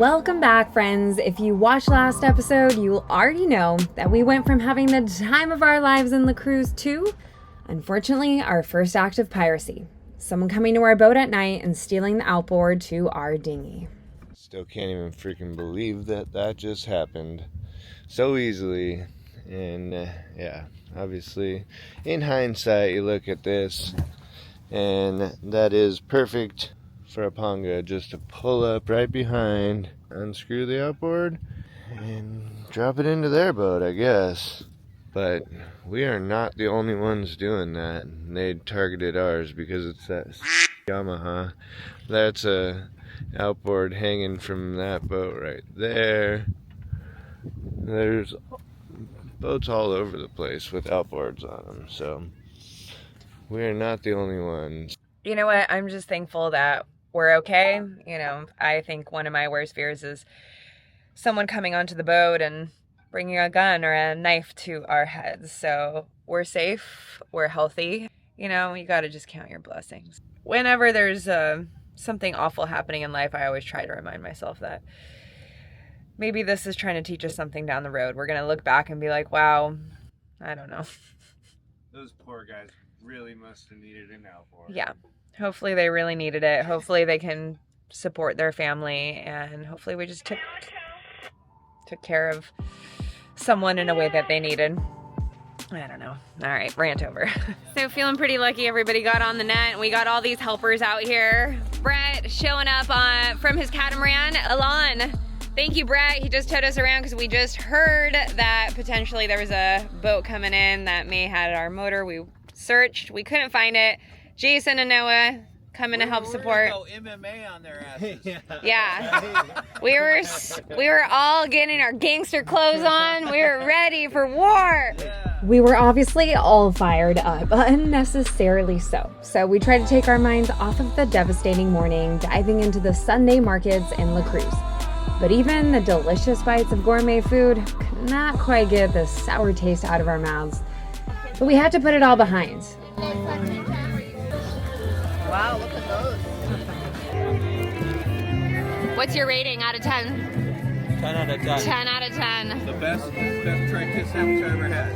Welcome back, friends. If you watched last episode, you'll already know that we went from having the time of our lives in the cruise to, unfortunately, our first act of piracy. Someone coming to our boat at night and stealing the outboard to our dinghy. Still can't even freaking believe that just happened so easily. And yeah, obviously, in hindsight, you look at this, and that is perfect for a panga just to pull up right behind, unscrew the outboard, and drop it into their boat, I guess. But we are not the only ones doing that. They targeted ours because it's that Yamaha. That's a outboard hanging from that boat right there. There's boats all over the place with outboards on them, so we are not the only ones. You know what? I'm just thankful that we're okay. You know, I think one of my worst fears is someone coming onto the boat and bringing a gun or a knife to our heads. So we're safe, we're healthy. You know, you got to just count your blessings. Whenever there's something awful happening in life, I always try to remind myself that maybe this is trying to teach us something down the road. We're going to look back and be like, wow, I don't know. Those poor guys really must have needed an outboard. Yeah. Hopefully they really needed it. Hopefully they can support their family, and hopefully we just took care of someone in a way that they needed. I don't know. All right, rant over. So feeling pretty lucky everybody got on the net. We got all these helpers out here. Brett showing up from his catamaran. Alon, thank you, Brett. He just towed us around because we just heard that potentially there was a boat coming in that may have had our motor. We searched, we couldn't find it. Jason and Noah coming to help support. We're gonna go MMA on their asses. Yeah. We were all getting our gangster clothes on. We were ready for war. Yeah. We were obviously all fired up, unnecessarily so. So we tried to take our minds off of the devastating morning, diving into the Sunday markets in La Cruz. But even the delicious bites of gourmet food could not quite get the sour taste out of our mouths. But we had to put it all behind. Wow, look at those. What's your rating out of 10? 10 out of 10. 10 out of 10. The best tri-kiss sandwich I ever had.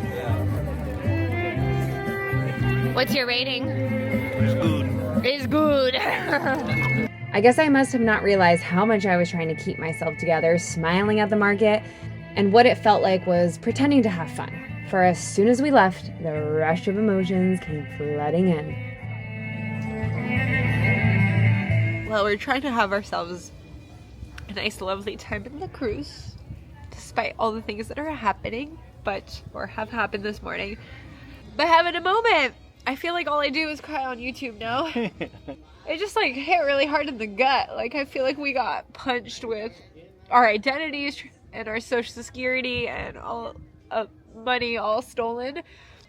Yeah. What's your rating? It's good. It's good. I guess I must have not realized how much I was trying to keep myself together, smiling at the market, and what it felt like was pretending to have fun. For as soon as we left, the rush of emotions came flooding in. Well, we're trying to have ourselves a nice, lovely time in the cruise, despite all the things that are happening, or have happened this morning. But having a moment, I feel like all I do is cry on YouTube now. It just hit really hard in the gut. I feel like we got punched with our identities and our social security and all money all stolen.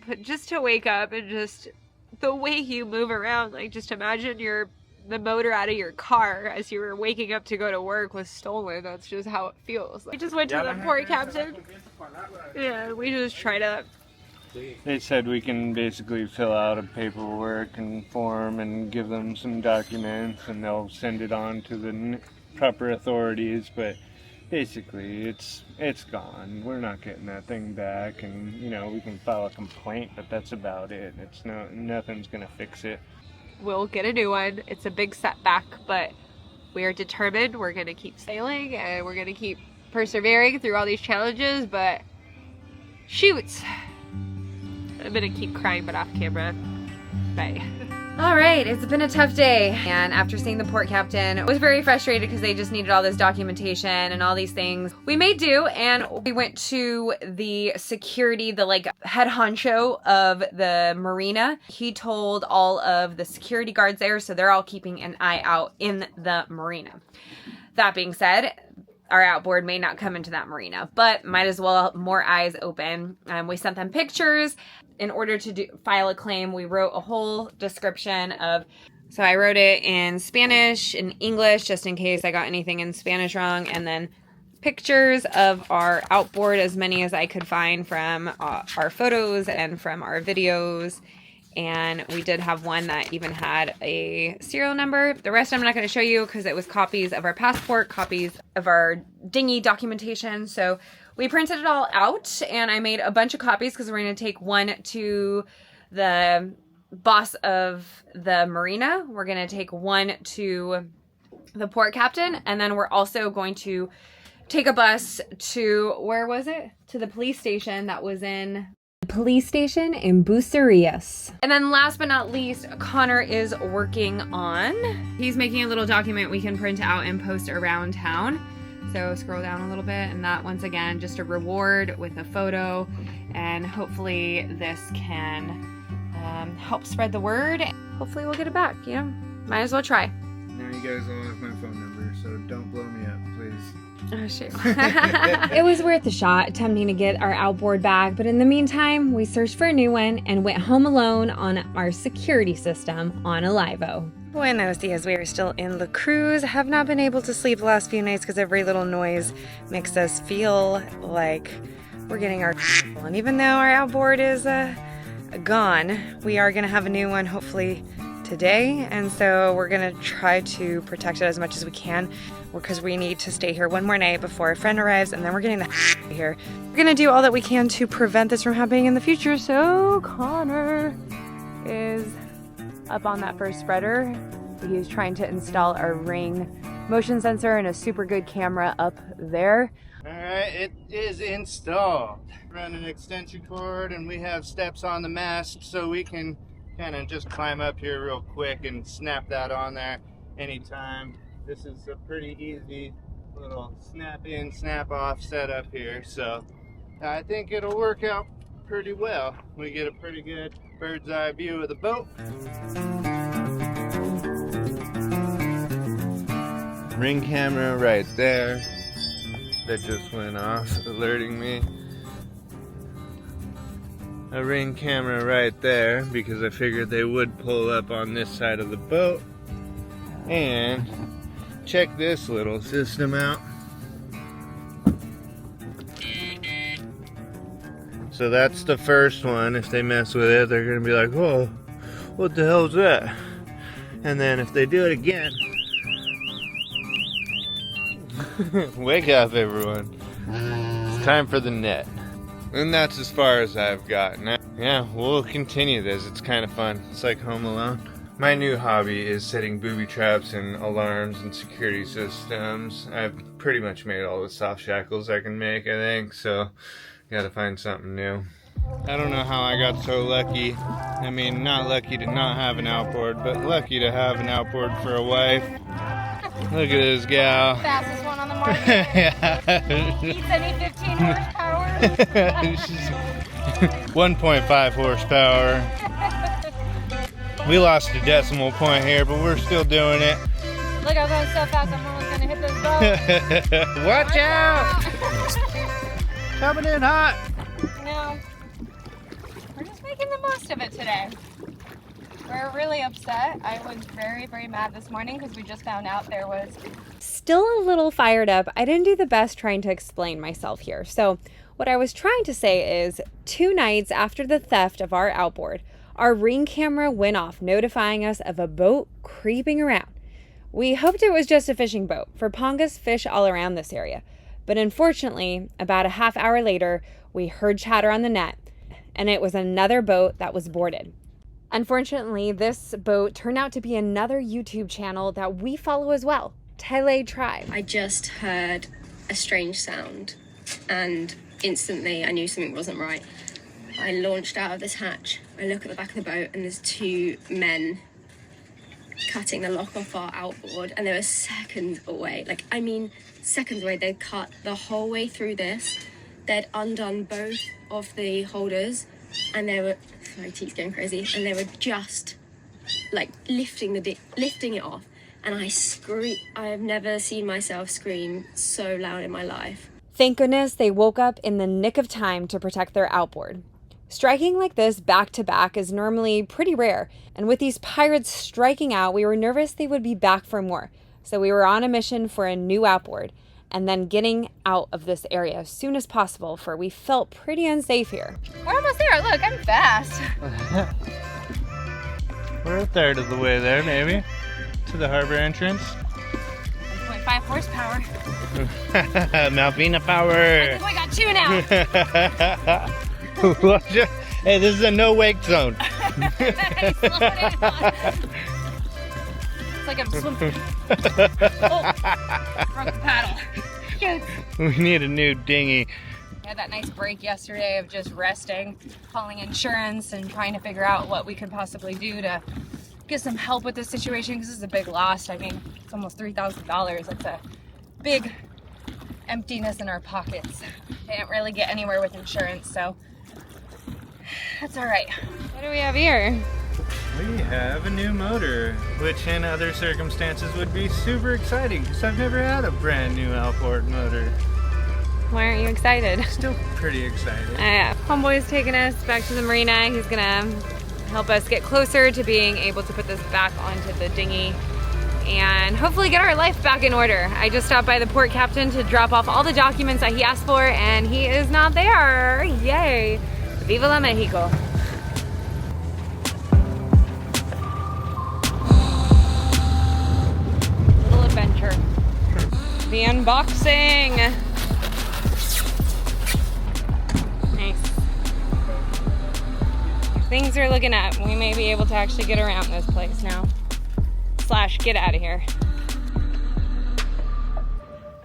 But just to wake up and just the way you move around, just imagine the motor out of your car as you were waking up to go to work was stolen. That's just how it feels. We just went to the port captain. Yeah, we just tried to. They said we can basically fill out a paperwork and form and give them some documents and they'll send it on to the proper authorities, but basically it's gone. We're not getting that thing back, and we can file a complaint, but that's about it. Nothing's gonna fix it. We'll get a new one. It's a big setback, but we are determined. We're going to keep sailing and we're going to keep persevering through all these challenges, but shoots. I'm going to keep crying, but off camera. Bye. All right, it's been a tough day. And after seeing the port captain, I was very frustrated because they just needed all this documentation and all these things. We made do, and we went to the security, the head honcho of the marina. He told all of the security guards there, so they're all keeping an eye out in the marina. That being said, our outboard may not come into that marina, but might as well more eyes open. We sent them pictures. In order to file a claim, we wrote a whole description so I wrote it in Spanish and English, just in case I got anything in Spanish wrong, and then pictures of our outboard, as many as I could find from our photos and from our videos. And we did have one that even had a serial number. The rest I'm not going to show you because it was copies of our passport, copies of our dinghy documentation. So we printed it all out, and I made a bunch of copies because we're going to take one to the boss of the marina. We're going to take one to the port captain, and then we're also going to take a bus to, where was it? To the police station that was in Bucerias. And then last but not least, Connor is working on, he's making a little document we can print out and post around town. So scroll down a little bit, and that once again, just a reward with a photo, and hopefully this can help spread the word. Hopefully we'll get it back, you know? Might as well try. Now you guys all have my phone number, so don't blow me up, please. Oh, shoot. It was worth a shot attempting to get our outboard back, but in the meantime, we searched for a new one and went home alone on our security system on Alivo. Buenos dias. We are still in the Cruz. Have not been able to sleep the last few nights because every little noise makes us feel like we're getting our and even though our outboard is gone, we are going to have a new one hopefully today, and so we're going to try to protect it as much as we can because we need to stay here one more night before a friend arrives, and then we're getting the here. We're going to do all that we can to prevent this from happening in the future. So Connor is up on that first spreader. He's trying to install our ring motion sensor and a super good camera up there. Alright, it is installed. Run an extension cord, and we have steps on the mast so we can kind of just climb up here real quick and snap that on there anytime. This is a pretty easy little snap in, snap off setup here, so I think it'll work out pretty well. We get a pretty good bird's eye view of the boat. Ring camera right there. That just went off, alerting me. A ring camera right there because I figured they would pull up on this side of the boat. And check this little system out. So that's the first one. If they mess with it, they're gonna be like, "Whoa, what the hell's that?" And then if they do it again, wake up everyone. It's time for the net. And that's as far as I've gotten. Yeah, we'll continue this. It's kind of fun. It's like Home Alone. My new hobby is setting booby traps and alarms and security systems. I've pretty much made all the soft shackles I can make, I think, so gotta find something new. I don't know how I got so lucky. I mean, not lucky to not have an outboard, but lucky to have an outboard for a wife. Look at this gal. Fastest one on the market. Yeah. Beats any 15 horsepower. She's 1.5 horsepower. We lost a decimal point here, but we're still doing it. Look, I was going so fast, I'm almost going to hit this boat. Watch out! Coming in hot. No. We're just making the most of it today. We're really upset. I was very, very mad this morning because we just found out there was... Still a little fired up. I didn't do the best trying to explain myself here. So what I was trying to say is 2 nights after the theft of our outboard, our ring camera went off notifying us of a boat creeping around. We hoped it was just a fishing boat, for pongas fish all around this area. But unfortunately, about a half hour later, we heard chatter on the net, and it was another boat that was boarded. Unfortunately, this boat turned out to be another YouTube channel that we follow as well, Tele Tribe. I just heard a strange sound and instantly I knew something wasn't right. I launched out of this hatch. I look at the back of the boat and there's 2 men cutting the lock off our outboard, and they were seconds away. Like, I mean, seconds away. They'd cut the whole way through this. They'd undone both of the holders, and they were, sorry, teeth's going crazy, and they were just like lifting it off. And I have never seen myself scream so loud in my life. Thank goodness they woke up in the nick of time to protect their outboard. Striking like this back to back is normally pretty rare, and with these pirates striking out, we were nervous they would be back for more. So we were on a mission for a new outboard, and then getting out of this area as soon as possible, for we felt pretty unsafe here. We're almost there. Look, I'm fast. We're a third of the way there, maybe, to the harbor entrance. 1.5 horsepower. Malvina I power. think we got 2 now. Hey, this is a no wake zone. Hey, slow it down. It's like I'm swimming. Oh, broke the paddle. Shoot. We need a new dinghy. I had that nice break yesterday of just resting, calling insurance and trying to figure out what we could possibly do to get some help with this situation, because this is a big loss. I mean, it's almost $3,000. That's a big emptiness in our pockets. Didn't really get anywhere with insurance, so that's all right. What do we have here? We have a new motor, which in other circumstances would be super exciting because I've never had a brand new outboard motor. Why aren't you excited? Still pretty excited. Homeboy's taking us back to the marina. He's gonna help us get closer to being able to put this back onto the dinghy and hopefully get our life back in order. I just stopped by the port captain to drop off all the documents that he asked for, and he is not there. Yay! Viva la Mexico! Little adventure. The unboxing. Nice. Things are looking up. We may be able to actually get around this place now. / get out of here.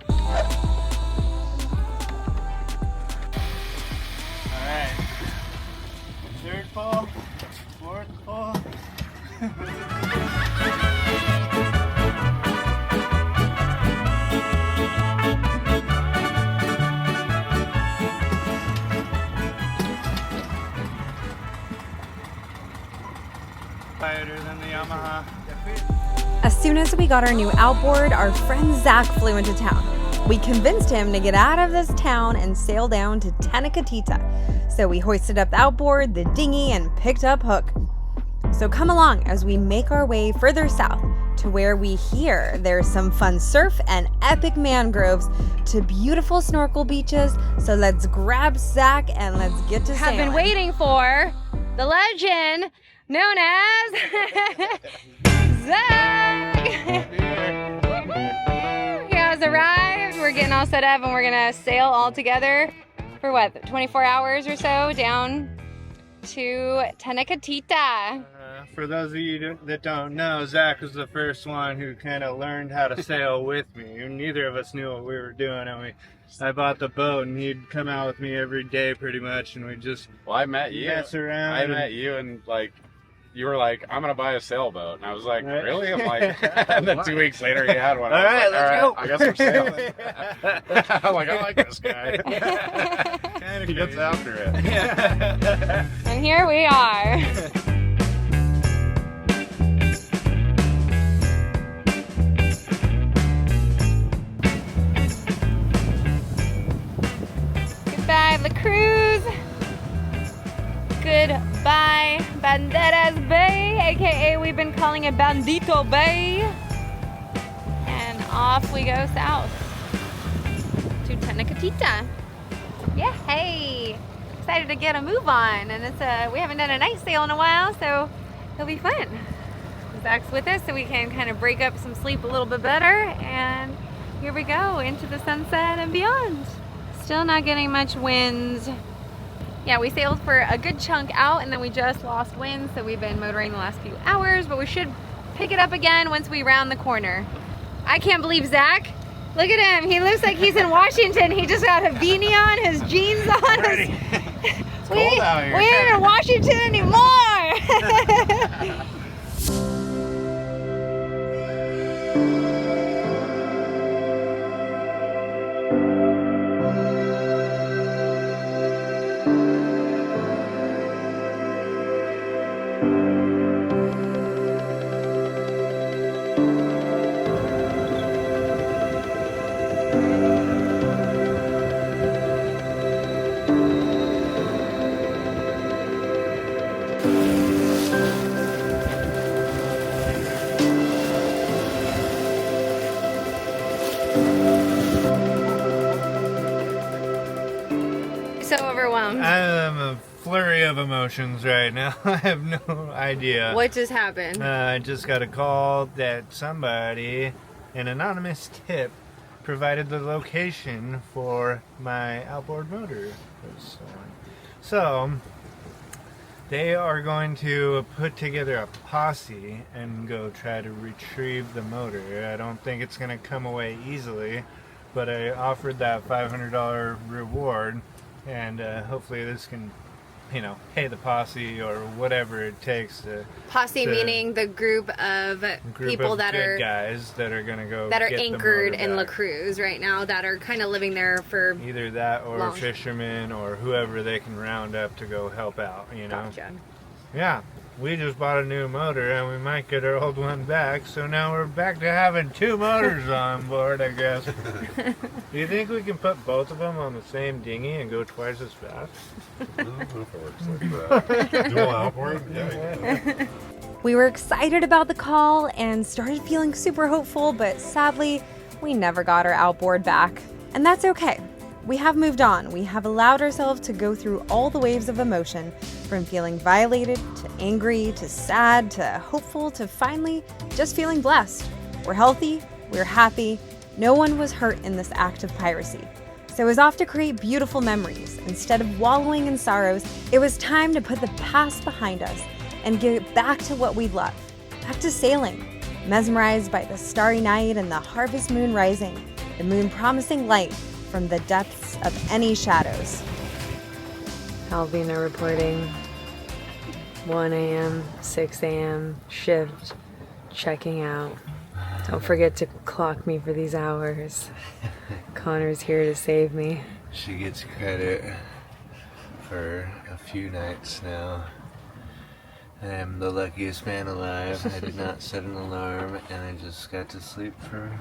Alright. Third pull, fourth pull. Quieter than the Yamaha. As soon as we got our new outboard, our friend Zack flew into town. We convinced him to get out of this town and sail down to Tenacatita. So we hoisted up the outboard, the dinghy, and picked up Hook. So come along as we make our way further south to where we hear there's some fun surf and epic mangroves to beautiful snorkel beaches. So let's grab Zack and let's get to sailing. Have been waiting for the legend known as Zack. He has arrived. We're getting all set up and we're gonna sail all together for what, 24 hours or so down to Tenacatita. For those of you that don't know, Zach was the first one who kind of learned how to sail with me. Neither of us knew what we were doing, and I bought the boat, and he'd come out with me every day pretty much, and we just I met you. mess around. I met you, and like, you were like, "I'm gonna buy a sailboat," and I was like, Right. "Really?" I'm like, and then 2 weeks later, he had one. All right, All let's right, go. I guess we're sailing. I'm like, I like this guy. Kinda He gets crazy. after it. And here we are. Goodbye, La Cruz. Goodbye, Banderas Bay, aka we've been calling it Bandito Bay. And off we go south to Tenacatita. Yeah, hey. Excited to get a move on, and it's we haven't done a night sail in a while, so it'll be fun. Zach's with us so we can kind of break up some sleep a little bit better, and here we go into the sunset and beyond. Still not getting much wind. Yeah, we sailed for a good chunk out and then we just lost wind, so we've been motoring the last few hours, but we should pick it up again once we round the corner. I can't believe Zach. Look at him. He looks like he's in Washington. He just got a beanie on, his jeans on. It's cold out here. We ain't in Washington anymore. So overwhelmed. I'm flurry of emotions right now. I have no idea. What just happened? I just got a call that somebody, an anonymous tip, provided the location for my outboard motor. So they are going to put together a posse and go try to retrieve the motor. I don't think it's going to come away easily, but I offered that $500 reward, and hopefully this can, pay the posse or whatever it takes to. Posse meaning the group of people that are guys that are gonna go that are get the anchored motor in La back. Cruz right now, that are kind of living there for Either that or long. fishermen or whoever they can round up to go help out. Gotcha. Yeah, we just bought a new motor and we might get our old one back, so now we're back to having 2 motors on board, I guess. Do you think we can put both of them on the same dinghy and go twice as fast? I don't know if it works like that. Dual outboard? Yeah. We were excited about the call and started feeling super hopeful, but sadly, we never got our outboard back. And that's okay. We have moved on. We have allowed ourselves to go through all the waves of emotion, from feeling violated, to angry, to sad, to hopeful, to finally just feeling blessed. We're healthy, we're happy, no one was hurt in this act of piracy. So it was off to create beautiful memories. Instead of wallowing in sorrows, it was time to put the past behind us and get back to what we love, back to sailing, mesmerized by the starry night and the harvest moon rising, the moon promising light from the depths of any shadows. Alvina reporting 1 a.m., 6 a.m. shift, checking out. Don't forget to clock me for these hours. Connor's here to save me. She gets credit for a few nights now. I am the luckiest man alive. I did not set an alarm and I just got to sleep for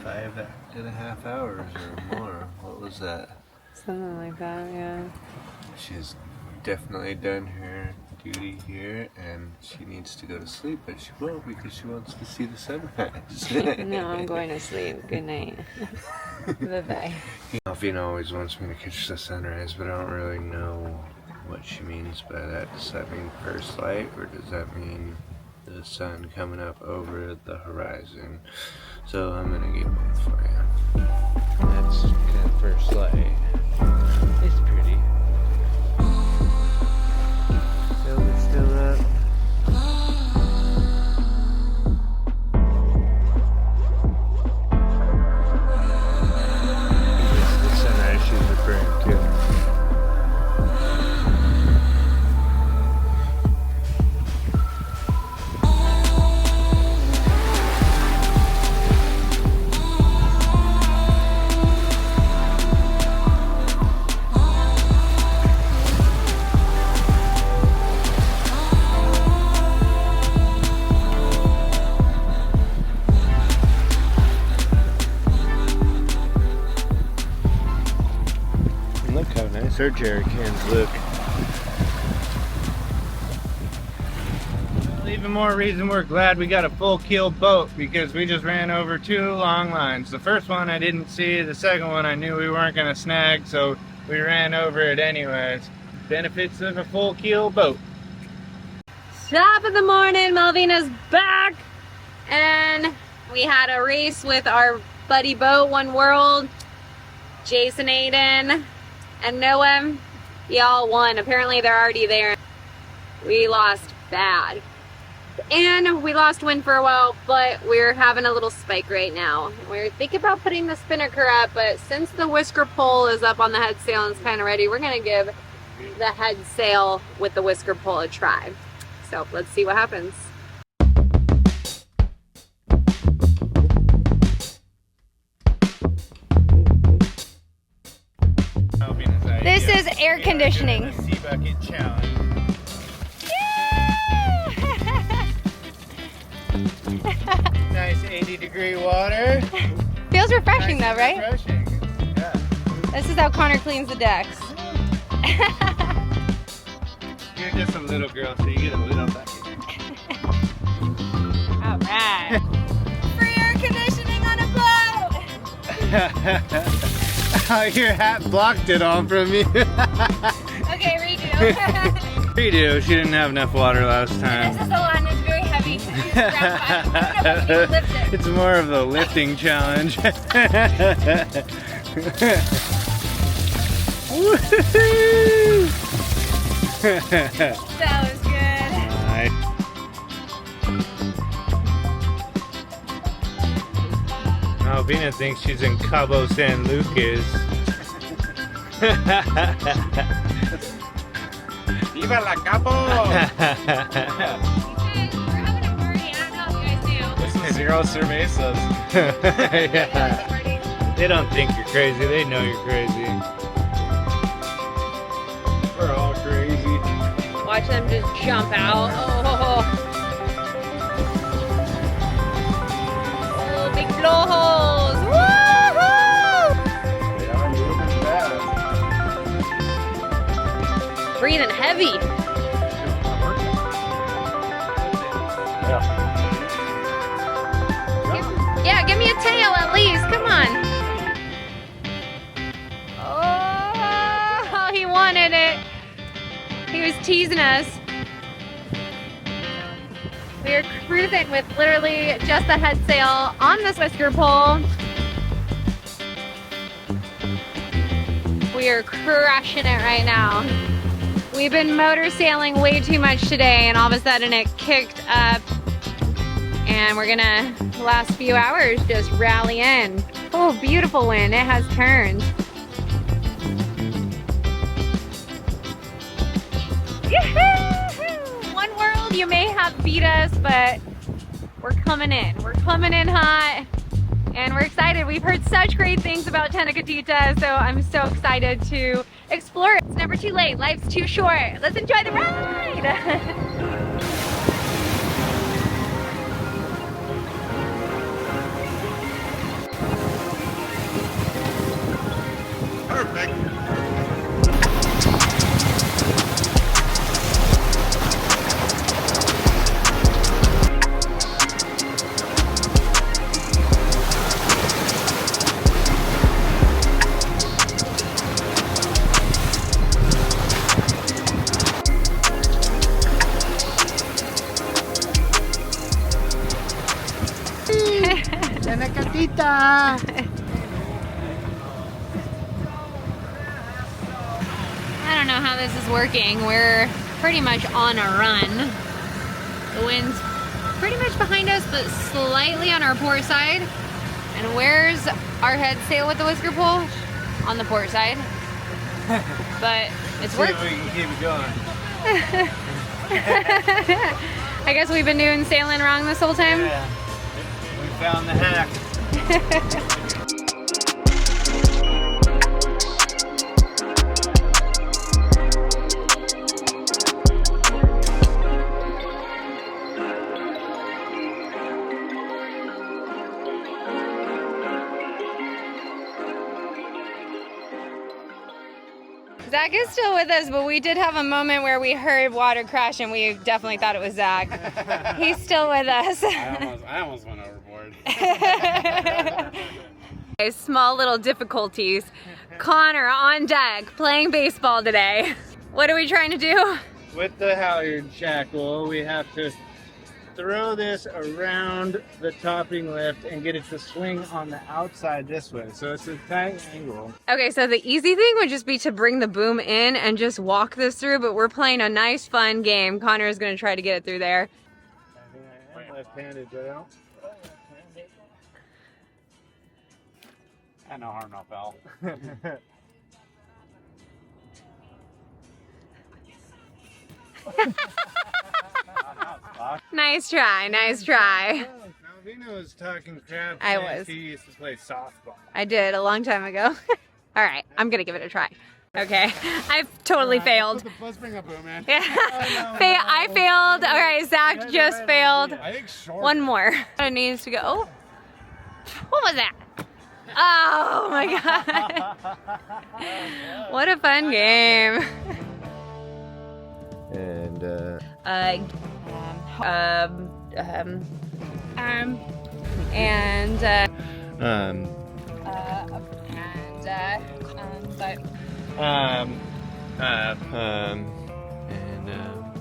5.5 hours or more. What was that? Something like that, yeah. She's definitely done her duty here and she needs to go to sleep, but she won't because she wants to see the sunrise. No, I'm going to sleep. Good night. Bye-bye. Alvina always wants me to catch the sunrise, but I don't really know what she means by that. Does that mean first light, or does that mean the sun coming up over the horizon? So I'm gonna get both for you. That's kind of first light. It's pretty. It's still up. The sunrise she's referring to. Look how nice our jerry cans look. Even more reason we're glad we got a full keel boat, because we just ran over 2 long lines. The first one I didn't see, the second one I knew we weren't gonna snag, so we ran over it anyways. Benefits of a full keel boat. Top of the morning, Malvina's back, and we had a race with our buddy boat, One World, Jason, Aiden, and Noah. Y'all won. Apparently they're already there. We lost bad. And we lost wind for a while, but we're having a little spike right now. We're thinking about putting the spinnaker up, but since the whisker pole is up on the head sail and it's kind of ready, we're going to give the head sail with the whisker pole a try. So let's see what happens. This is air conditioning. The sea bucket challenge. Nice 80-degree water. Feels refreshing though, right? Refreshing. Yeah. This is how Connor cleans the decks. You're just a little girl, so you get a little bucket. All right. Free air conditioning on a boat. Oh, your hat blocked it all from me. Okay, redo. Redo, she didn't have enough water last time. This is the one that's very heavy. I don't know if we can lift it. It's more of the lifting challenge. Woohoo! That was good. Alvina thinks she's in Cabo San Lucas. Viva la Cabo! We're having a party. I don't know if you guys knew. This is Zero Cervezas. Yeah. They don't think you're crazy, they know you're crazy. We're all crazy. Watch them just jump out. Oh, big blowholes. Woohoo! They are moving fast. Breathing heavy. Yeah, give me a tail at least. Come on. Oh, he wanted it. He was teasing us. We are cruising with literally just the head sail on this whisker pole. We are crushing it right now. We've been motor sailing way too much today, and all of a sudden it kicked up. And we're gonna, the last few hours, just rally in. Oh, beautiful wind. It has turned. Yahoo! One world, you may have beat us, but we're coming in. We're coming in hot, and we're excited. We've heard such great things about Tenacatita, so I'm so excited to explore it. It's never too late. Life's too short. Let's enjoy the ride. Perfect. Tenacatita! I don't know how this is working. We're pretty much on a run. The wind's pretty much behind us, but slightly on our port side. And where's our head sail with the whisker pole? On the port side. But it's working. See if we can keep it going. I guess we've been doing sailing wrong this whole time. Yeah. We found the hack. Zach is still with us, but we did have a moment where we heard water crash and we definitely thought it was Zach. He's still with us. I almost went overboard. Small little difficulties. Connor on deck playing baseball today. What are we trying to do? With the halyard shackle, we have to throw this around the topping lift and get it to swing on the outside this way. So it's a tight angle. Okay, so the easy thing would just be to bring the boom in and just walk this through, but we're playing a nice fun game. Connor is going to try to get it through there. I think I am left-handed, but I don't. I no harm, no foul. Nice try, nice try. Alvina was talking crap. I saying was. She used to play softball. I did a long time ago. All right, I'm going to give it a try. Okay, I've totally failed. Let's bring up boom, man. Yeah. I failed. All right, Zach just failed. I think short. One more. It needs to go. Oh, what was that? Oh my god. What a fun game. And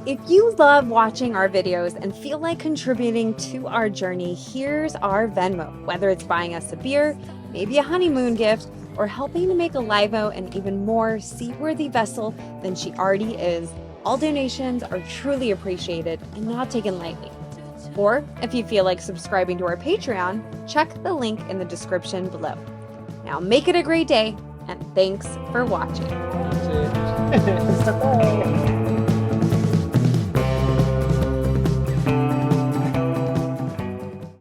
If you love watching our videos and feel like contributing to our journey, here's our Venmo. Whether it's buying us a beer, maybe a honeymoon gift, or helping to make Alivo an even more seaworthy vessel than she already is, all donations are truly appreciated and not taken lightly. Or if you feel like subscribing to our Patreon, check the link in the description below. Now make it a great day, and thanks for watching. That's it.